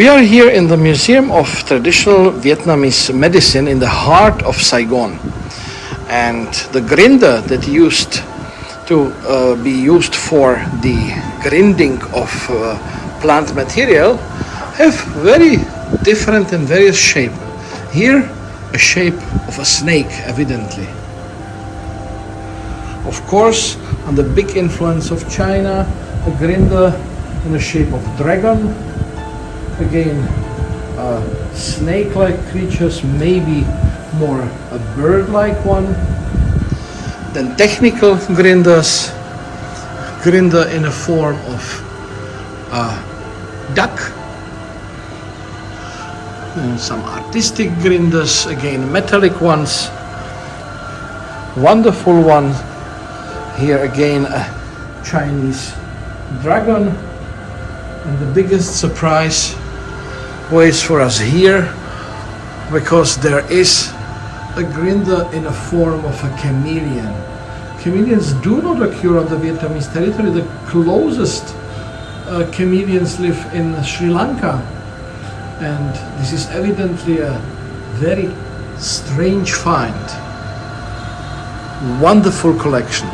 We are here in the Museum of Traditional Vietnamese Medicine in the heart of Saigon. And the grinder that used to be used for the grinding of plant material have very different and various shape. Here, a shape of a snake, evidently. Of course, under big influence of China, a grinder in the shape of dragon. Again, snake-like creatures, maybe more a bird-like one. Then technical grinders, grinder in a form of duck. And some artistic grinders, again metallic ones. Wonderful one. Here again a Chinese dragon. And the biggest surprise waits for us here, because there is a grinder in a form of a chameleon. Chameleons do not occur on the Vietnamese territory. The closest chameleons live in Sri Lanka. And this is evidently a very strange find. Wonderful collection.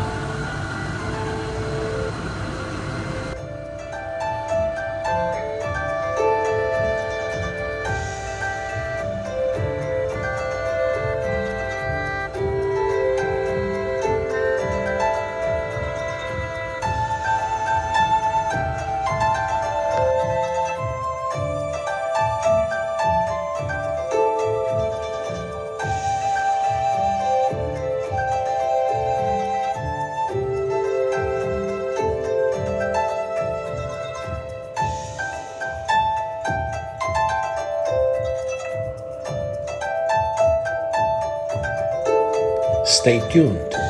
Stay tuned.